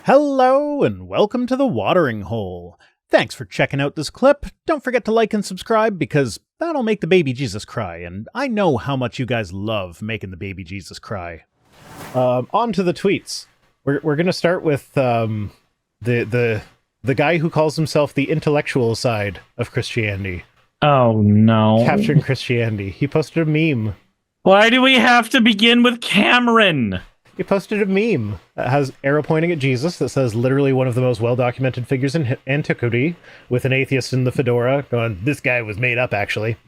Hello and welcome to the Watering Hole. Thanks for checking out this clip. Don't forget to like and subscribe because that'll make the baby Jesus cry, and I know how much you guys love making the baby Jesus cry. On to the tweets. We're going to start with the guy who calls himself the intellectual side of Christianity. Oh no. Capturing Christianity. He posted a meme. Why do we have to begin with Cameron? He posted a meme that has arrow pointing at Jesus that says literally one of the most well-documented figures in antiquity, with an atheist in the fedora going, this guy was made up, actually.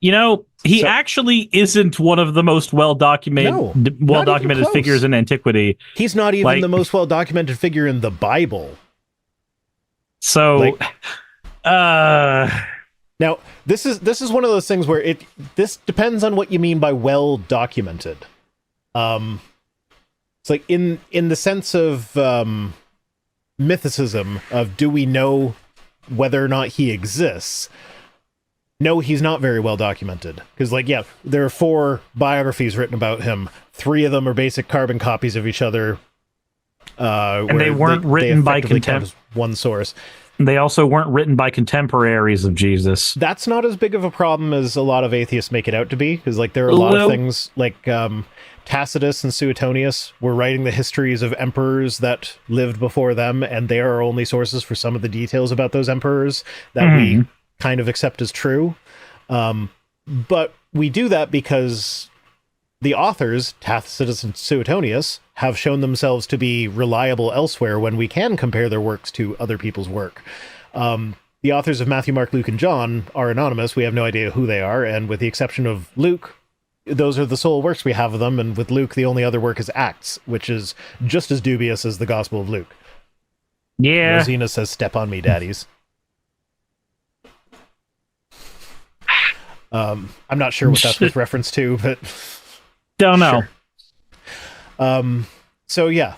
You know, he actually isn't one of the most well-documented figures in antiquity. He's not even the most well-documented figure in the Bible. So, now, this is one of those things where this depends on what you mean by well-documented. It's like in the sense of mythicism of do we know whether or not he exists? No, he's not very well documented because, there are 4 biographies written about him. 3 of them are basic carbon copies of each other, and they weren't written by one source. They also weren't written by contemporaries of Jesus. That's not as big of a problem as a lot of atheists make it out to be, because there are a lot of things like Tacitus and Suetonius were writing the histories of emperors that lived before them, and they are our only sources for some of the details about those emperors that we kind of accept as true. But we do that because the authors, Tacitus and Suetonius, have shown themselves to be reliable elsewhere when we can compare their works to other people's work. The authors of Matthew, Mark, Luke, and John are anonymous. We have no idea who they are, and with the exception of Luke, those are the sole works we have of them, and with Luke, the only other work is Acts, which is just as dubious as the Gospel of Luke. Yeah. Rosina says, step on me, daddies. I'm not sure what that's with reference to, but... Don't know. Sure. So, yeah.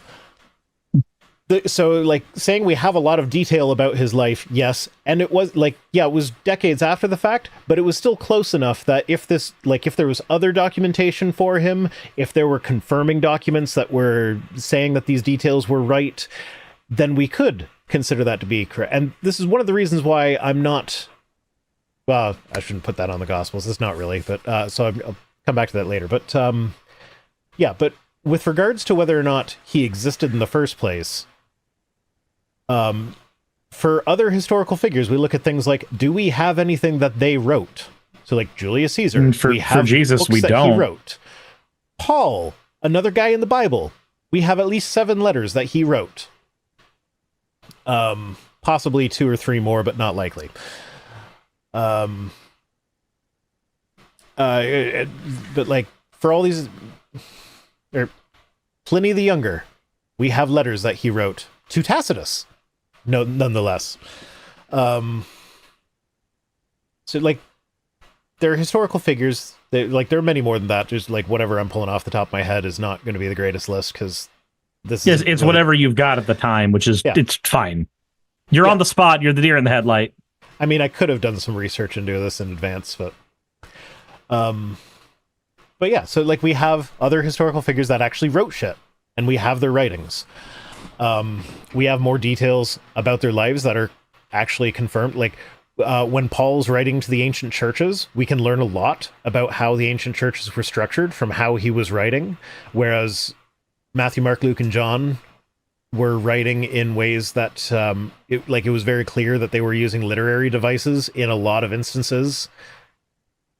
Saying we have a lot of detail about his life, yes, and it was it was decades after the fact, but it was still close enough that if there was other documentation for him, if there were confirming documents that were saying that these details were right, then we could consider that to be correct. And this is one of the reasons why I'm not, well, I shouldn't put that on the Gospels, it's not really, but so I'll come back to that later. But but with regards to whether or not he existed in the first place, for other historical figures, we look at things like, do we have anything that they wrote? So like Julius Caesar, for Jesus, we don't. He wrote. Paul, another guy in the Bible, we have at least 7 letters that he wrote. Possibly 2 or 3 more, but not likely. But for all these, Pliny the Younger, we have letters that he wrote to Tacitus. No, nonetheless. So they're historical figures. There are many more than that. Just whatever I'm pulling off the top of my head is not going to be the greatest list because this is it's whatever you've got at the time, which is it's fine. You're on the spot. You're the deer in the headlight. I mean, I could have done some research into this in advance, but yeah. So we have other historical figures that actually wrote shit, and we have their writings. We have more details about their lives that are actually confirmed. When Paul's writing to the ancient churches, we can learn a lot about how the ancient churches were structured from how he was writing, whereas Matthew, Mark, Luke, and John were writing in ways that it was very clear that they were using literary devices in a lot of instances,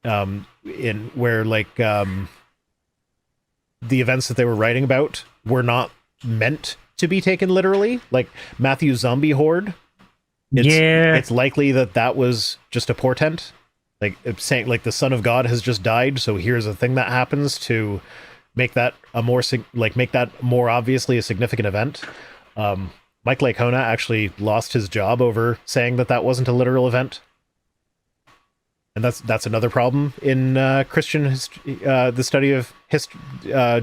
in where the events that they were writing about were not meant to be taken literally. Like Matthew's zombie horde, it's likely that was just a portent, it's saying the Son of God has just died, so here's a thing that happens to make that more obviously a significant event. Mike Licona actually lost his job over saying that wasn't a literal event, and that's another problem in Christian history. The study of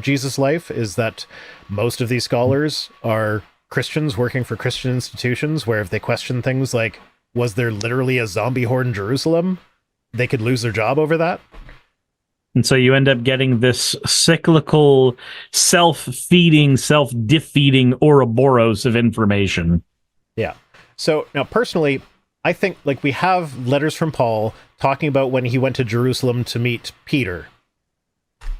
Jesus' life is that most of these scholars are Christians working for Christian institutions, where if they question things like, was there literally a zombie horde in Jerusalem, they could lose their job over that. And so you end up getting this cyclical, self-feeding, self-defeating Ouroboros of information. Yeah. So now, personally, I think like we have letters from Paul talking about when he went to Jerusalem to meet Peter.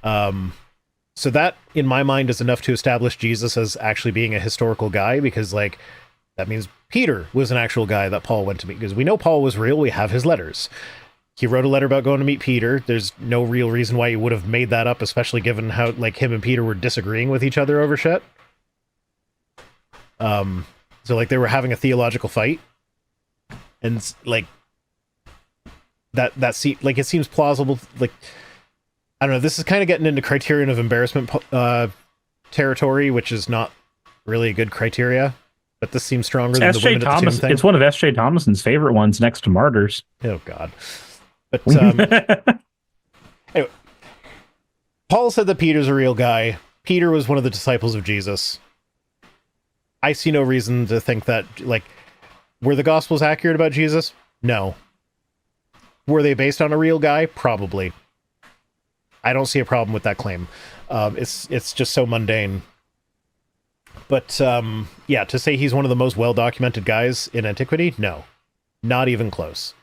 So that, in my mind, is enough to establish Jesus as actually being a historical guy, because like that means Peter was an actual guy that Paul went to meet, because we know Paul was real. We have his letters. He wrote a letter about going to meet Peter. There's no real reason why he would have made that up, especially given how like him and Peter were disagreeing with each other over shit. So like they were having a theological fight, and like that like it seems plausible. Like I don't know. This is kind of getting into criterion of embarrassment territory, which is not really a good criteria. But this seems stronger than the women at the tomb thing. It's one of S.J. Thomason's favorite ones, next to Martyrs. Oh God. But anyway, Paul said that Peter's a real guy. Peter was one of the disciples of Jesus. I see no reason to think that, like, were the Gospels accurate about Jesus? No. Were they based on a real guy? Probably. I don't see a problem with that claim. It's just so mundane. But, yeah, to say he's one of the most well-documented guys in antiquity? No. Not even close.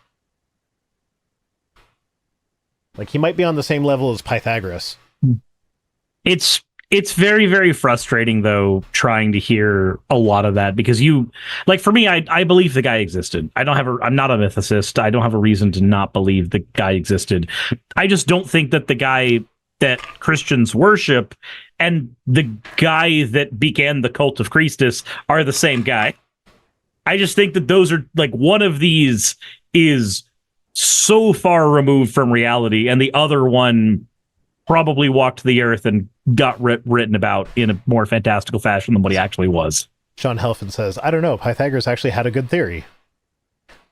Like, he might be on the same level as Pythagoras. It's very, very frustrating, though, trying to hear a lot of that, because for me, I believe the guy existed. I'm not a mythicist. I don't have a reason to not believe the guy existed. I just don't think that the guy that Christians worship and the guy that began the cult of Christus are the same guy. I just think that those are, like, one of these is so far removed from reality, and the other one probably walked the earth and got written about in a more fantastical fashion than what he actually was. Sean Helfand says, I don't know, Pythagoras actually had a good theory.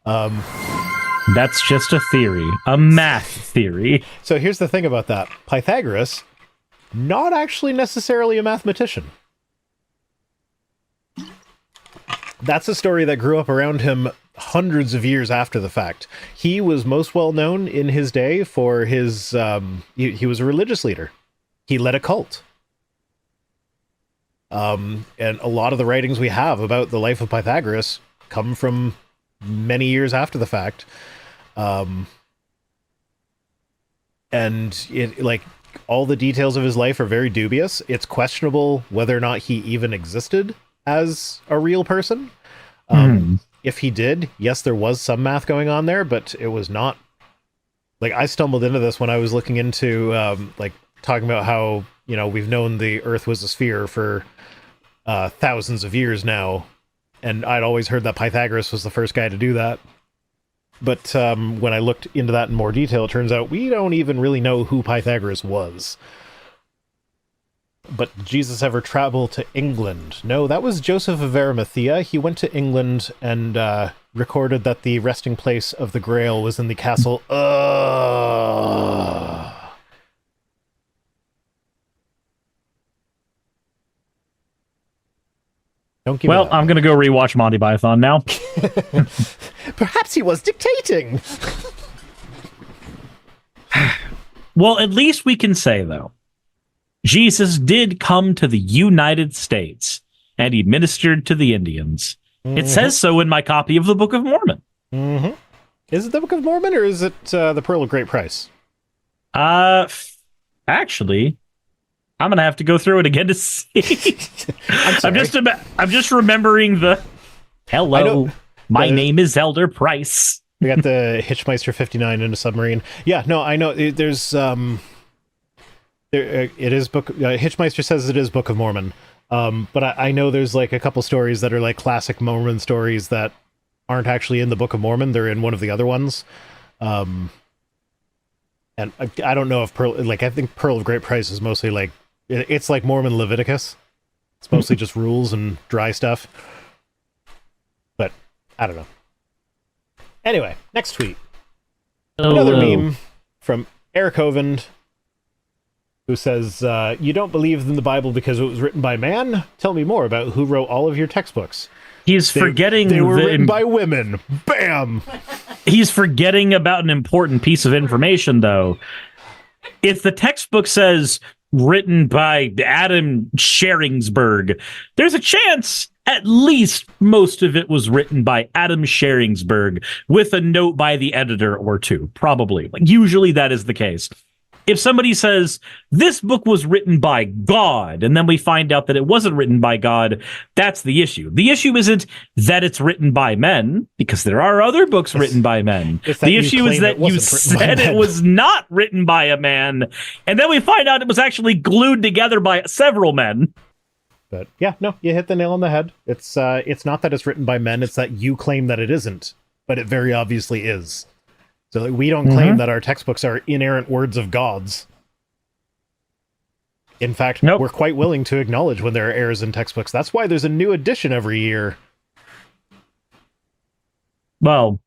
That's just a theory, a math theory. So here's the thing about that. Pythagoras, not actually necessarily a mathematician. That's a story that grew up around him hundreds of years after the fact. He was most well known in his day for his he was a religious leader. He led a cult. And a lot of the writings we have about the life of Pythagoras come from many years after the fact. And it, like, all the details of his life are very dubious. It's questionable whether or not he even existed as a real person. If he did, yes, there was some math going on there, but it was not, like, I stumbled into this when I was looking into like talking about how, you know, we've known the earth was a sphere for thousands of years now, and I'd always heard that Pythagoras was the first guy to do that. But when I looked into that in more detail, it turns out we don't even really know who Pythagoras was. But did Jesus ever travel to England? No, that was Joseph of Arimathea. He went to England and recorded that the resting place of the Grail was in the castle. Don't give Well, I'm going to go rewatch Monty Python now. Perhaps he was dictating. Well, at least we can say, though, Jesus did come to the United States, and he ministered to the Indians. Mm-hmm. It says so in my copy of the Book of Mormon. Mm-hmm. Is it the Book of Mormon, or is it the Pearl of Great Price? Actually, I'm gonna have to go through it again to see. I'm just remembering the hello. My name is Elder Price. We got the Hitchmeister 59 in a submarine. Yeah, no, I know. There's it is book. Hitchmeister says it is Book of Mormon. But I know there's like a couple stories that are like classic Mormon stories that aren't actually in the Book of Mormon. They're in one of the other ones. And I don't know if I think Pearl of Great Price is mostly like, it's like Mormon Leviticus. It's mostly just rules and dry stuff. But I don't know. Anyway, next tweet. Another meme from Eric Hovind, who says, you don't believe in the Bible because it was written by man? Tell me more about who wrote all of your textbooks. Forgetting they were written by women. Bam! He's forgetting about an important piece of information, though. if the textbook says written by Adam Scheringsberg, there's a chance at least most of it was written by Adam Scheringsberg with a note by the editor or two, probably. Like, usually that is the case. If somebody says this book was written by God, and then we find out that it wasn't written by God, that's the issue. The issue isn't that it's written by men, because there are other books written by men. The issue is that you said it was not written by a man, and then we find out it was actually glued together by several men. But yeah, no, you hit the nail on the head. It's not that it's written by men, it's that you claim that it isn't, but it very obviously is. So like, we don't claim that our textbooks are inerrant words of gods. In fact, we're quite willing to acknowledge when there are errors in textbooks. That's why there's a new edition every year. Well,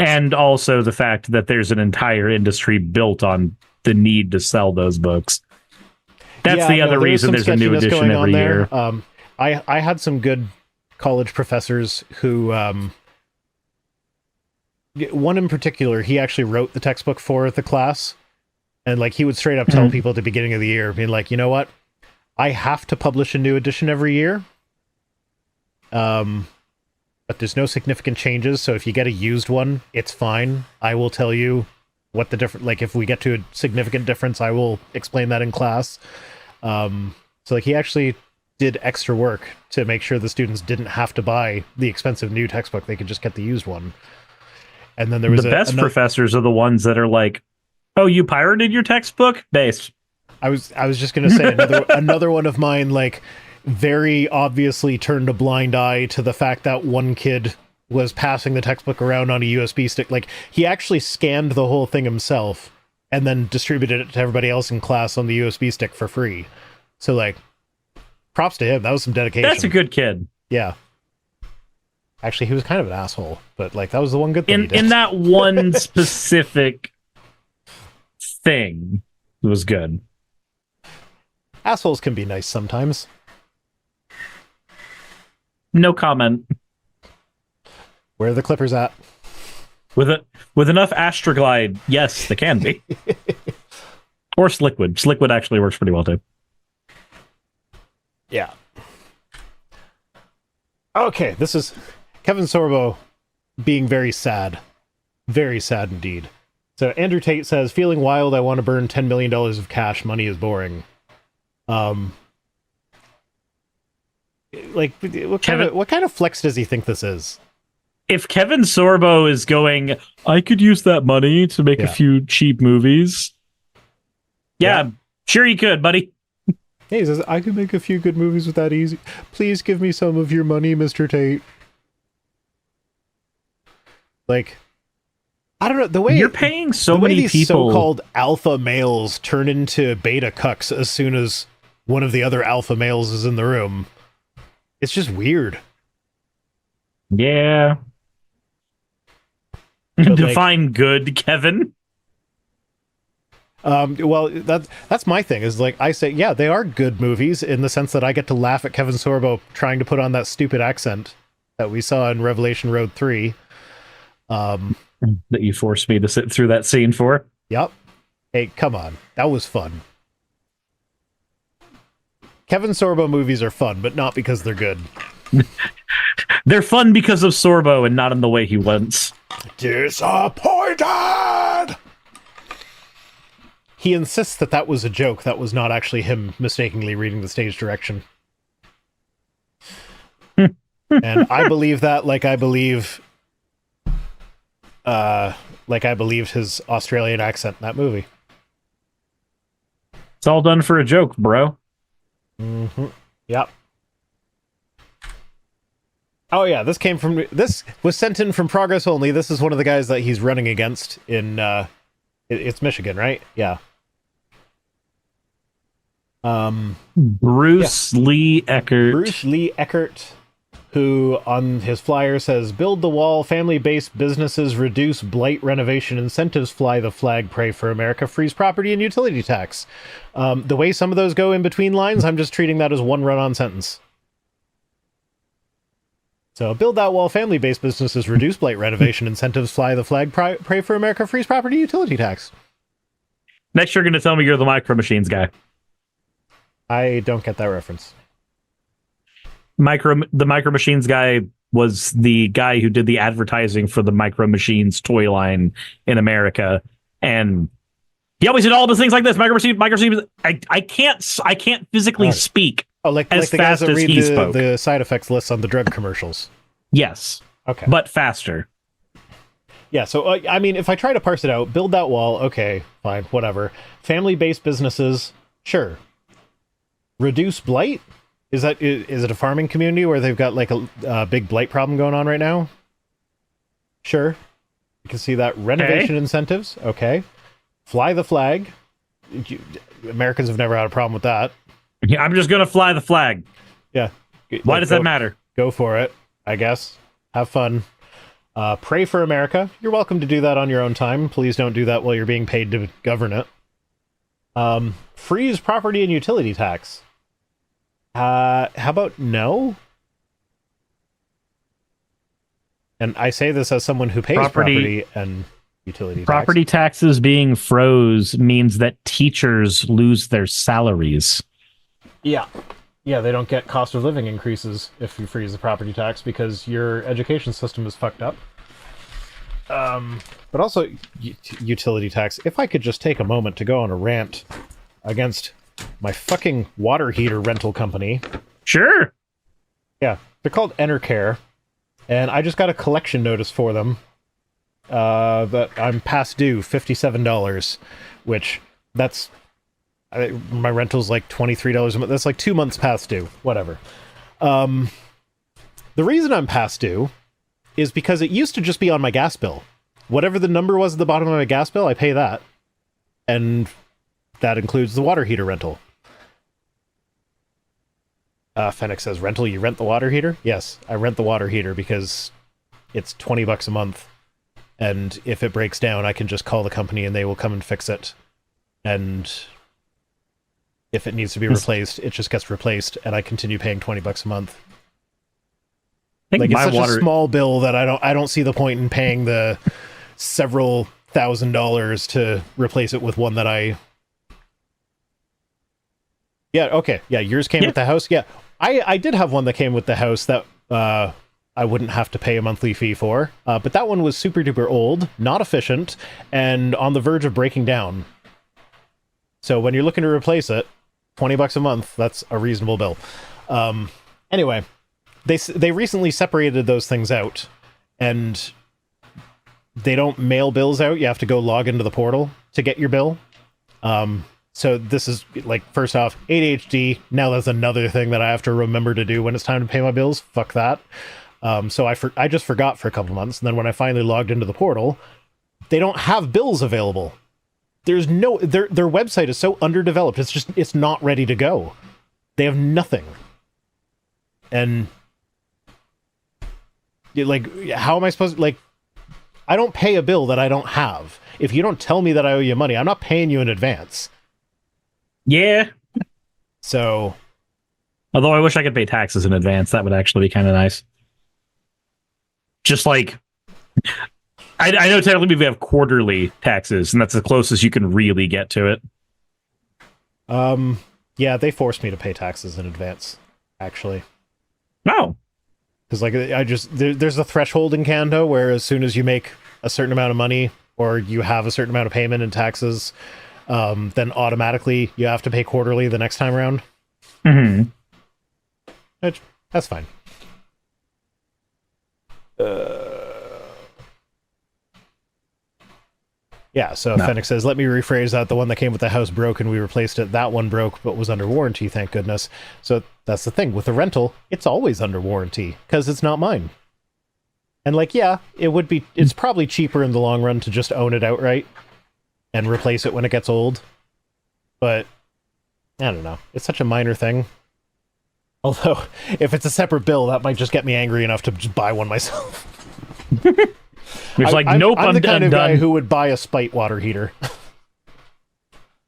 and also the fact that there's an entire industry built on the need to sell those books. That's the other reason there's a new edition every year. I had some good college professors who... one in particular, he actually wrote the textbook for the class, and like he would straight up tell people at the beginning of the year, being like, you know what, I have to publish a new edition every year, but there's no significant changes, so if you get a used one, it's fine. I will tell you what the difference, like if we get to a significant difference, I will explain that in class. So like he actually did extra work to make sure the students didn't have to buy the expensive new textbook, they could just get the used one. And then there was the best professors are the ones that are like, "Oh, you pirated your textbook?" Base. I was just gonna say another one of mine, like, very obviously turned a blind eye to the fact that one kid was passing the textbook around on a USB stick. Like, he actually scanned the whole thing himself and then distributed it to everybody else in class on the USB stick for free. So like, props to him. That was some dedication. That's a good kid. Yeah. Actually, he was kind of an asshole, but like that was the one good thing he did. In that one specific thing, it was good. Assholes can be nice sometimes. No comment. Where are the Clippers at? With enough Astroglide, yes, they can be. Or Sliquid. Sliquid actually works pretty well too. Yeah. Okay, this is Kevin Sorbo being very sad. Very sad indeed. So Andrew Tate says, feeling wild, I want to burn $10 million of cash. Money is boring. Like, what kind of flex does he think this is? If Kevin Sorbo is going, I could use that money to make a few cheap movies. Yeah, sure you could, buddy. He says, I could make a few good movies with that easy. Please give me some of your money, Mr. Tate. Like, I don't know, the way you're paying so many these people, so-called alpha males turn into beta cucks as soon as one of the other alpha males is in the room. It's just weird. Yeah. Define like, good, Kevin. Well, that's my thing, is like, I say, yeah, they are good movies in the sense that I get to laugh at Kevin Sorbo trying to put on that stupid accent that we saw in Revelation Road 3. That you forced me to sit through that scene for. Yep. Hey, come on. That was fun. Kevin Sorbo movies are fun, but not because they're good. They're fun because of Sorbo and not in the way he wants. Disappointed! He insists that that was a joke. That was not actually him mistakenly reading the stage direction. And I believe that, like I believed his Australian accent in that movie. It's all done for a joke, bro. Mm-hmm. Yep. Oh yeah, this was sent in from Progress Only. This is one of the guys that he's running against in it's Michigan, right? Yeah. Bruce Lee Eckert. Bruce Lee Eckert, who on his flyer says, build the wall, family-based businesses reduce blight renovation incentives, fly the flag, pray for America, freeze property and utility tax. The way some of those go in between lines, I'm just treating that as one run-on sentence. So build that wall, family-based businesses reduce blight renovation incentives, fly the flag, pray for America, freeze property, utility tax. Next, you're going to tell me you're the Micro Machines guy. I don't get that reference. The Micro Machines guy was the guy who did the advertising for the Micro Machines toy line in America, and he always did all the things like this. Micro Machines. I can't physically speak. Oh, like as the guys fast that as read he spoke. the side effects lists on the drug commercials. Yes. Okay. But faster. Yeah, so, I mean, if I try to parse it out, build that wall, okay, fine, whatever. Family-based businesses, sure. Reduce blight? Is it a farming community where they've got, like, a big blight problem going on right now? Sure. You can see that. Renovation incentives, okay. Fly the flag. Americans have never had a problem with that. Yeah, I'm just going to fly the flag. Yeah. Why does that matter? Go for it, I guess. Have fun. Pray for America. You're welcome to do that on your own time. Please don't do that while you're being paid to govern it. Freeze property and utility tax. How about no? And I say this as someone who pays property and utility tax. Property taxes being froze means that teachers lose their salaries. Yeah. Yeah, they don't get cost of living increases if you freeze the property tax because your education system is fucked up. But also, utility tax. If I could just take a moment to go on a rant against my fucking water heater rental company. Sure. Yeah, they're called Enercare, and I just got a collection notice for them that I'm past due $57, which that's... my rental's like $23 a month. That's like 2 months past due. Whatever. The reason I'm past due is because it used to just be on my gas bill. Whatever the number was at the bottom of my gas bill, I pay that. And that includes the water heater rental. Fennec says, rental? You rent the water heater? Yes, I rent the water heater because it's $20 a month. And if it breaks down, I can just call the company and they will come and fix it. And... if it needs to be replaced, it just gets replaced, and I continue paying $20 a month. Like, it's such a small bill that I don't see the point in paying the several $1,000s to replace it with one that I... Yeah, okay. Yeah, yours came with the house. Yeah, I did have one that came with the house that I wouldn't have to pay a monthly fee for, but that one was super duper old, not efficient, and on the verge of breaking down. So when you're looking to replace it, $20 a month, that's a reasonable bill. Anyway, they recently separated those things out, and they don't mail bills out. You have to go log into the portal to get your bill. So this is, like, first off, ADHD. Now that's another thing that I have to remember to do when it's time to pay my bills. Fuck that. So I just forgot for a couple months, and then when I finally logged into the portal, they don't have bills available. There's no... Their website is so underdeveloped. It's not ready to go. They have nothing. And... like, how am I supposed to... like, I don't pay a bill that I don't have. If you don't tell me that I owe you money, I'm not paying you in advance. Yeah. So... although I wish I could pay taxes in advance. That would actually be kind of nice. Just like... I know technically we have quarterly taxes, and that's the closest you can really get to it. Yeah, they forced me to pay taxes in advance, actually. No. Because, like, there's a threshold in Canada where as soon as you make a certain amount of money, or you have a certain amount of payment in taxes, then automatically you have to pay quarterly the next time around. Mm-hmm. That's fine. Yeah, so no. Fennec says, let me rephrase that. The one that came with the house broke and we replaced it. That one broke but was under warranty, thank goodness. So that's the thing. With the rental, it's always under warranty because it's not mine. And, like, yeah, it's probably cheaper in the long run to just own it outright and replace it when it gets old. But, I don't know. It's such a minor thing. Although, if it's a separate bill, that might just get me angry enough to just buy one myself. It's like, nope, I'm the kind of guy who would buy a spite water heater.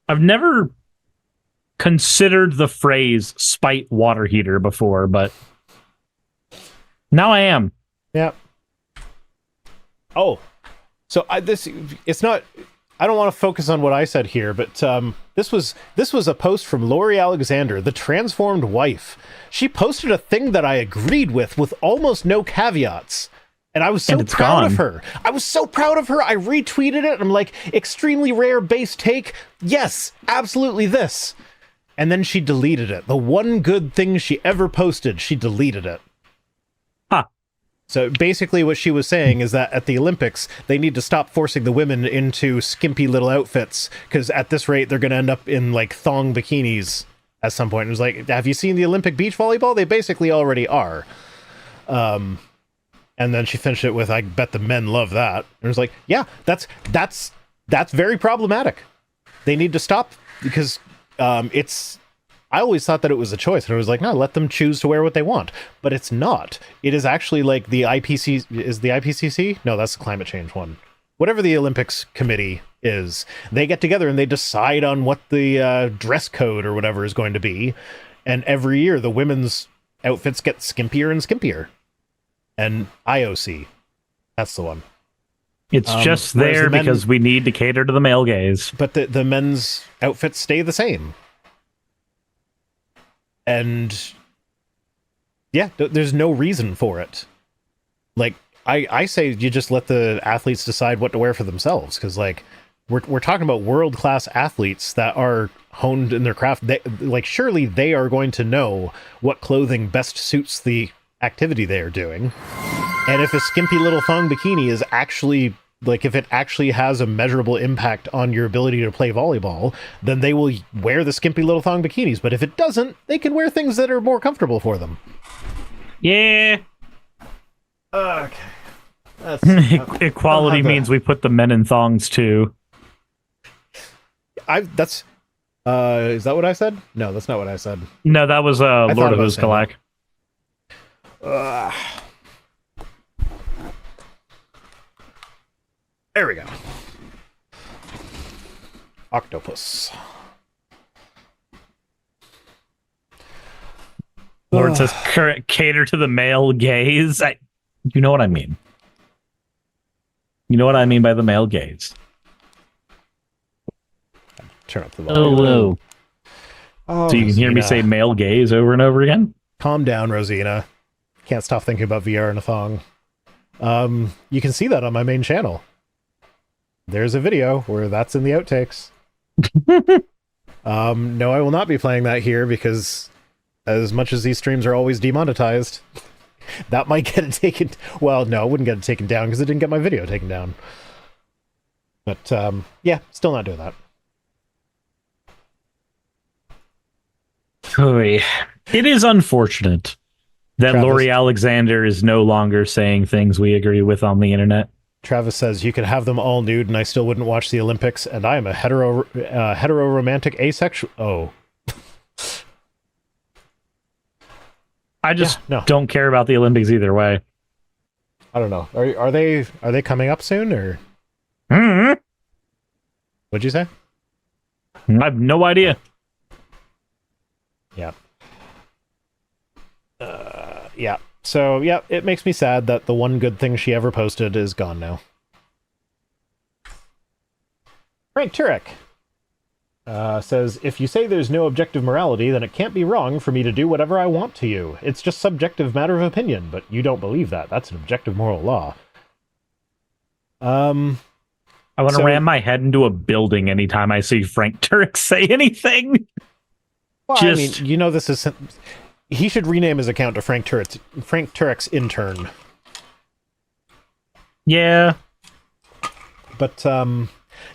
I've never considered the phrase spite water heater before, but now I am. Yeah. Oh, so it's not... I don't want to focus on what I said here, but this was a post from Lori Alexander, the transformed wife. She posted a thing that I agreed with almost no caveats. And I was so proud of her. I was so proud of her. I retweeted it. And I'm like, extremely rare base take. Yes, absolutely this. And then she deleted it. The one good thing she ever posted, she deleted it. Huh. So basically what she was saying is that at the Olympics, they need to stop forcing the women into skimpy little outfits, because at this rate, they're going to end up in like thong bikinis at some point. It was like, have you seen the Olympic beach volleyball? They basically already are. And then she finished it with, I bet the men love that. And it was like, yeah, that's very problematic. They need to stop, because I always thought that it was a choice, and I was like, no, let them choose to wear what they want. But it's not. It is actually like the IPCC? No, that's the climate change one. Whatever the Olympics committee is, they get together and they decide on what the dress code or whatever is going to be. And every year, the women's outfits get skimpier and skimpier. And IOC, that's the one. It's just there because we need to cater to the male gaze. But the men's outfits stay the same. And yeah, there's no reason for it. Like, I say you just let the athletes decide what to wear for themselves, because like we're talking about world-class athletes that are honed in their craft. Surely they are going to know what clothing best suits the activity they are doing. And if a skimpy little thong bikini is actually, like, if it actually has a measurable impact on your ability to play volleyball, then they will wear the skimpy little thong bikinis. But if it doesn't, they can wear things that are more comfortable for them. Yeah. Okay. Equality means we put the men in thongs too. Is that what I said? No, that's not what I said. No, that was Lord of Uzkalak. There we go. Octopus. Lord says cater to the male gaze. You know what I mean. You know what I mean by the male gaze. Turn up the volume. Hello. Oh, so you can hear me say male gaze over and over again? Calm down, Rosina. Can't stop thinking about VR and a thong. You can see that on my main channel. There's a video where that's in the outtakes. No, I will not be playing that here, because as much as these streams are always demonetized, that might get it taken... Well, no, it wouldn't get it taken down because it didn't get my video taken down. But, yeah, still not doing that. It is unfortunate that Travis, Lori Alexander is no longer saying things we agree with on the internet. Travis says, you could have them all nude and I still wouldn't watch the Olympics, and I am a hetero-romantic asexual... Oh. I just don't care about the Olympics either way. I don't know. Are they coming up soon, or? Mm-hmm. What'd you say? I have no idea. Yeah. Yeah. So, yeah, it makes me sad that the one good thing she ever posted is gone now. Frank Turek says, if you say there's no objective morality, then it can't be wrong for me to do whatever I want to you. It's just subjective matter of opinion, but you don't believe that. That's an objective moral law. I want to ram my head into a building anytime I see Frank Turek say anything. Well, I mean, you know, this is... He should rename his account to Frank Turek's intern. Yeah. But,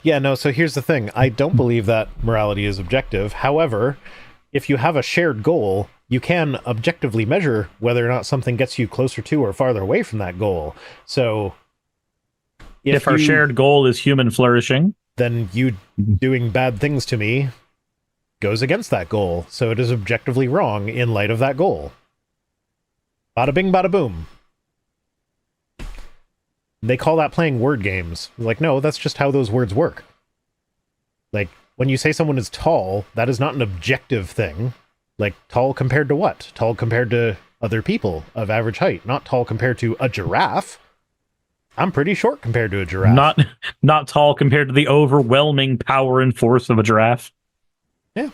yeah, no, so here's the thing. I don't believe that morality is objective. However, if you have a shared goal, you can objectively measure whether or not something gets you closer to or farther away from that goal. So... If our shared goal is human flourishing, then you doing bad things to me goes against that goal. So it is objectively wrong in light of that goal. Bada bing, bada boom. They call that playing word games. Like, no, that's just how those words work. Like, when you say someone is tall, that is not an objective thing. Like, tall compared to what? Tall compared to other people of average height, not tall compared to a giraffe. I'm pretty short compared to a giraffe. Not tall compared to the overwhelming power and force of a giraffe. Yeah.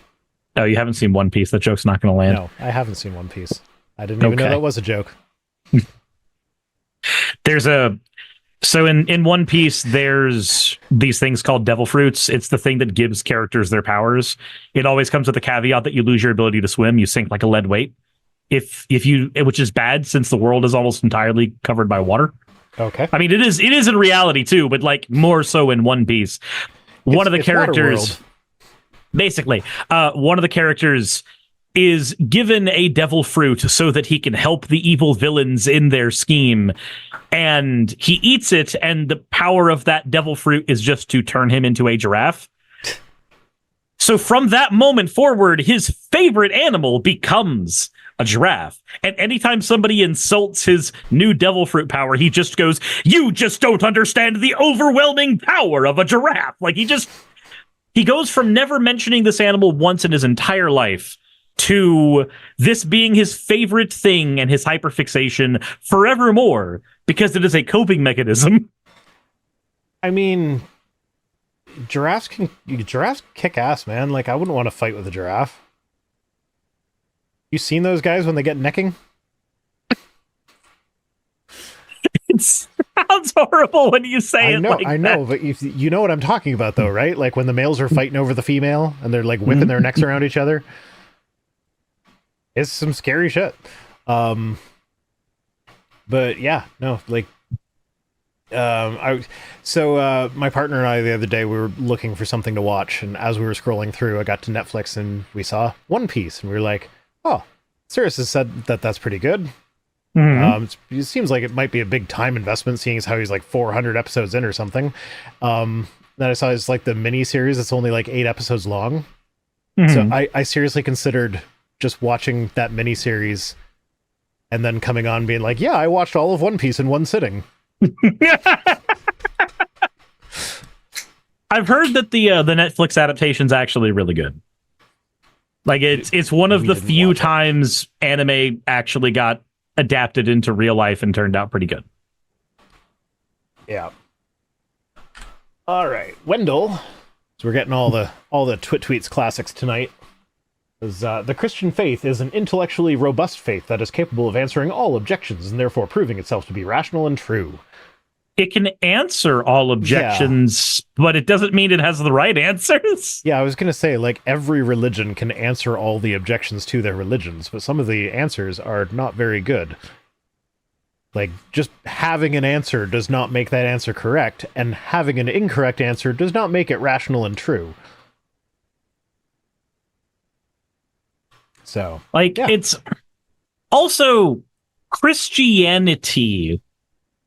Oh, you haven't seen One Piece. That joke's not going to land. No, I haven't seen One Piece. I didn't even know that was a joke. So in One Piece, there's these things called devil fruits. It's the thing that gives characters their powers. It always comes with the caveat that you lose your ability to swim. You sink like a lead weight. If you, which is bad since the world is almost entirely covered by water. Okay. I mean, it is in reality too, but like more so in One Piece. One of the characters, basically, one of the characters is given a devil fruit so that he can help the evil villains in their scheme. And he eats it, and the power of that devil fruit is just to turn him into a giraffe. So from that moment forward, his favorite animal becomes a giraffe. And anytime somebody insults his new devil fruit power, he just goes, "You just don't understand the overwhelming power of a giraffe." Like he goes from never mentioning this animal once in his entire life to this being his favorite thing and his hyperfixation forevermore because it is a coping mechanism. I mean, giraffes kick ass, man. Like, I wouldn't want to fight with a giraffe. You seen those guys when they get necking? It sounds horrible when you say it like that. I know, but you know what I'm talking about, though, right? Like when the males are fighting over the female and they're like whipping their necks around each other. It's some scary shit. But yeah, no, like, my partner and I the other day, we were looking for something to watch, and as we were scrolling through, I got to Netflix and we saw One Piece, and we were like, "Oh, Cyrus has said that that's pretty good." It seems like it might be a big time investment, seeing as how he's like 400 episodes in or something. Then I saw it's like the mini series; it's only like 8 episodes long. So I seriously considered just watching that miniseries and then coming on being like, yeah, I watched all of One Piece in one sitting. I've heard that the Netflix adaptation's actually really good. Like it's one of the few times anime actually got adapted into real life and turned out pretty good. Yeah. All right, Wendell. So we're getting all the Twit Tweets classics tonight. The Christian faith is an intellectually robust faith that is capable of answering all objections and therefore proving itself to be rational and true. It can answer all objections, but it doesn't mean it has the right answers. Yeah, I was going to say, like, every religion can answer all the objections to their religions, but some of the answers are not very good. Like, just having an answer does not make that answer correct, and having an incorrect answer does not make it rational and true. So, like, it's also Christianity.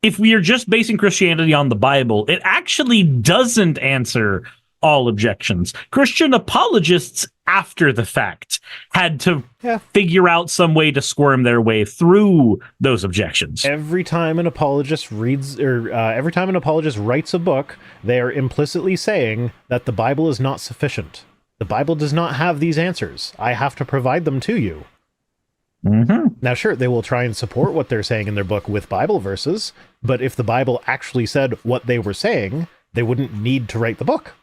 If we are just basing Christianity on the Bible, it actually doesn't answer all objections. Christian apologists, after the fact, had to figure out some way to squirm their way through those objections. Every time an apologist writes a book, they are implicitly saying that the Bible is not sufficient. The Bible does not have these answers. I have to provide them to you. Now, sure, they will try and support what they're saying in their book with Bible verses, but if the Bible actually said what they were saying, they wouldn't need to write the book.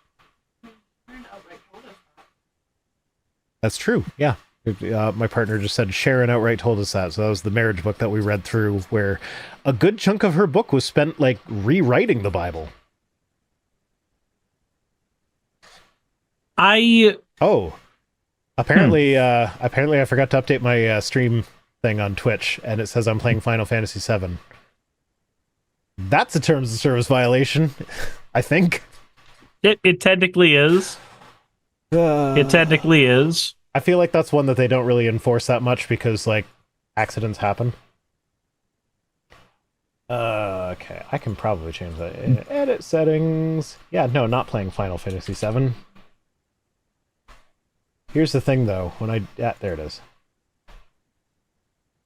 That's true, yeah. My partner just said Sharon outright told us that, so that was the marriage book that we read through, where a good chunk of her book was spent, like, rewriting the Bible. Apparently I forgot to update my stream thing on Twitch, and it says I'm playing Final Fantasy VII. That's a terms of service violation, I think. It technically is. It technically is. I feel like that's one that they don't really enforce that much because, like, accidents happen. Okay, I can probably change that. Edit settings. Yeah, no, not playing Final Fantasy VII. Here's the thing, though. There it is.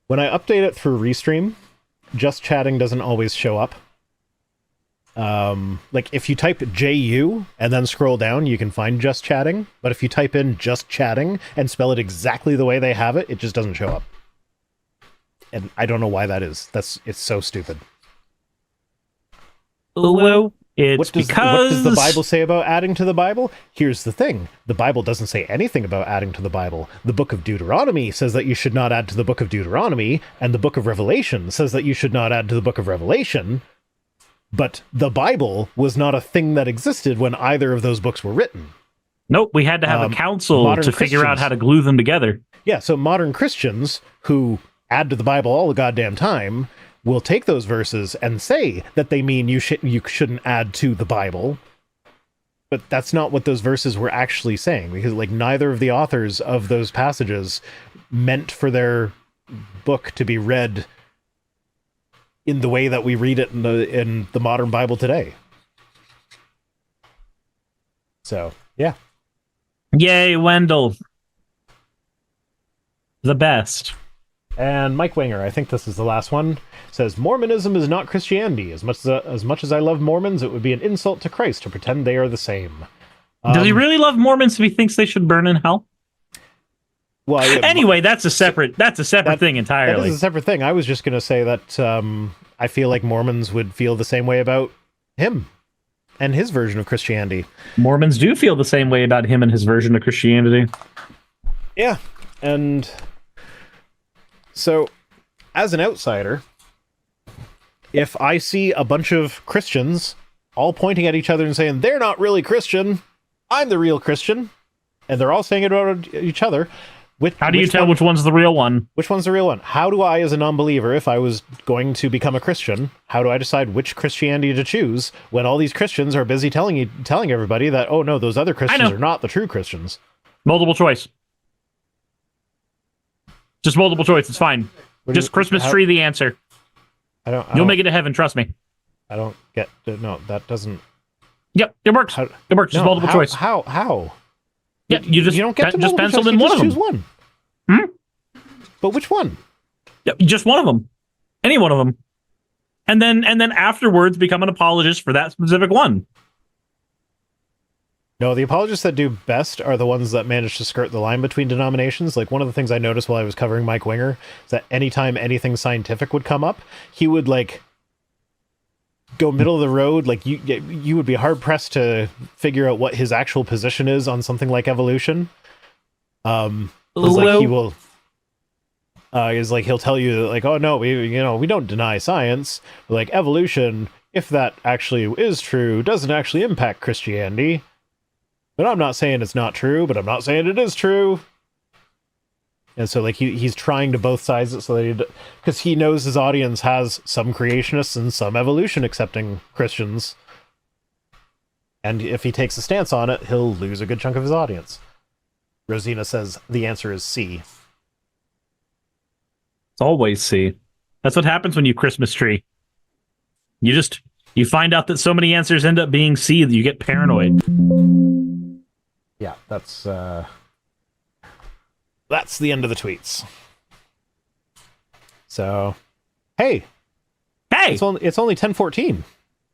When I update it through Restream, just chatting doesn't always show up. Like, if you type JU and then scroll down, you can find just chatting. But if you type in just chatting and spell it exactly the way they have it, it just doesn't show up. And I don't know why that is. It's so stupid. Well, it's what does the Bible say about adding to the Bible? Here's the thing. The Bible doesn't say anything about adding to the Bible. The book of Deuteronomy says that you should not add to the book of Deuteronomy, and the book of Revelation says that you should not add to the book of Revelation. But the Bible was not a thing that existed when either of those books were written. Nope, we had to have a council to figure out how to glue them together. Yeah, so modern Christians who add to the Bible all the goddamn time will take those verses and say that they mean you shouldn't add to the Bible. But that's not what those verses were actually saying, because like neither of the authors of those passages meant for their book to be read in the way that we read it in the modern Bible today. So, yeah. Yay, Wendell. The best. And Mike Winger, I think this is the last one, says, Mormonism is not Christianity. As much as I love Mormons, it would be an insult to Christ to pretend they are the same. Does he really love Mormons if he thinks they should burn in hell? Well, yeah, anyway, that's a separate thing entirely. That is a separate thing. I was just going to say that I feel like Mormons would feel the same way about him and his version of Christianity. Mormons do feel the same way about him and his version of Christianity. Yeah, and so as an outsider, if I see a bunch of Christians all pointing at each other and saying, they're not really Christian, I'm the real Christian, and they're all saying it about each other, how do you tell which one's the real one? Which one's the real one? How do I, as a non-believer, if I was going to become a Christian, how do I decide which Christianity to choose when all these Christians are busy telling everybody that, oh no, those other Christians are not the true Christians? Multiple choice. Just multiple choice. It's fine. Just Christmas tree the answer. You'll make it to heaven. Trust me. I don't get. No, that doesn't. Yep, it works. It works. Just multiple choice. How? Yeah, you don't get to just pencil in one of them. Choose one. But which one? Yeah, just one of them. Any one of them. And then afterwards become an apologist for that specific one. No, the apologists that do best are the ones that manage to skirt the line between denominations. Like, one of the things I noticed while I was covering Mike Winger is that anytime anything scientific would come up, he would, like, go middle of the road. Like, you would be hard-pressed to figure out what his actual position is on something like evolution. Like, he will... is like, he'll tell you, like, oh, no, we don't deny science. But, like, evolution, if that actually is true, doesn't actually impact Christianity. But I'm not saying it's not true, but I'm not saying it is true. And so, like, he's trying to both sides it so that because he knows his audience has some creationists and some evolution accepting Christians. And if he takes a stance on it, he'll lose a good chunk of his audience. Rosina says the answer is C. It's always C. That's what happens when you Christmas tree. You find out that so many answers end up being C that you get paranoid. Yeah, that's the end of the tweets. So, hey, it's only 10:14.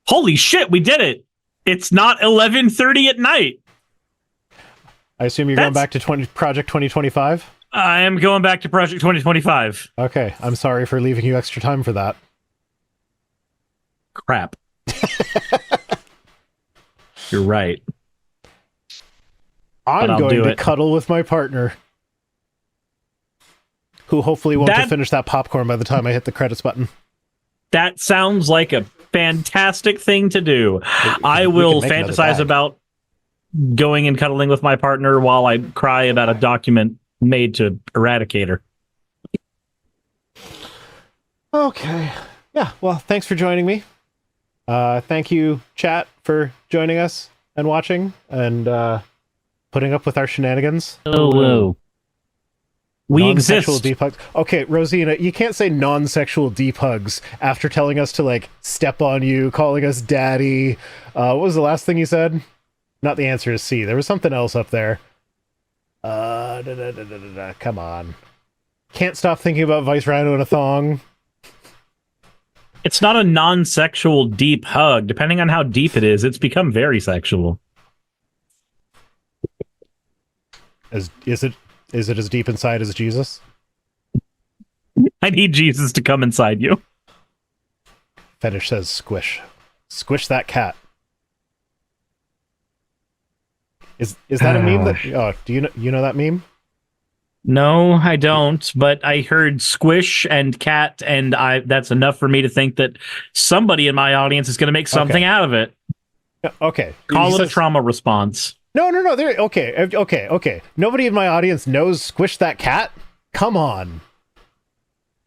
Holy shit, we did it! It's not 11:30 at night. I assume you're going back to Project 2025. I am going back to Project 2025. Okay, I'm sorry for leaving you extra time for that. Crap. You're right. I'm going to cuddle with my partner, who hopefully won't have finished that popcorn by the time I hit the credits button. That sounds like a fantastic thing to do. I will fantasize about going and cuddling with my partner while I cry about a document made to eradicate her. Okay. Yeah, well, thanks for joining me. Thank you, chat, for joining us and watching and putting up with our shenanigans. Hello. We exist. Deep hugs. Okay, Rosina, you can't say non-sexual deep hugs after telling us to, like, step on you, calling us daddy. What was the last thing you said? Not the answer is C. There was something else up there. Come on. Can't stop thinking about Vice Rhino in a thong. It's not a non-sexual deep hug. Depending on how deep it is, it's become very sexual. Is it as deep inside as Jesus? I need Jesus to come inside you. Fetish says squish. Squish that cat. Is that a meme that? Oh, do you know that meme? No, I don't. But I heard squish and cat, and that's enough for me to think that somebody in my audience is going to make something out of it. Okay, call it a trauma response. No. Okay. Nobody in my audience knows squish that cat. Come on.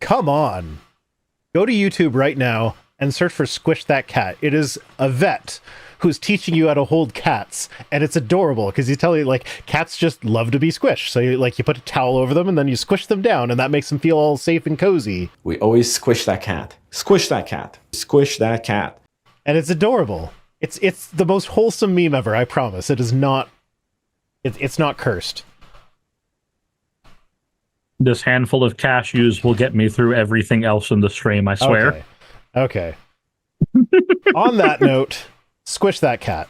Go to YouTube right now and search for squish that cat. It is a vet who's teaching you how to hold cats, and it's adorable because you tell you like cats just love to be squished. So you put a towel over them and then you squish them down, and that makes them feel all safe and cozy. We always squish that cat. Squish that cat. Squish that cat. And it's adorable. It's the most wholesome meme ever, I promise. It is not it's not cursed. This handful of cashews will get me through everything else in the stream, I swear. Okay. On that note, squish that cat.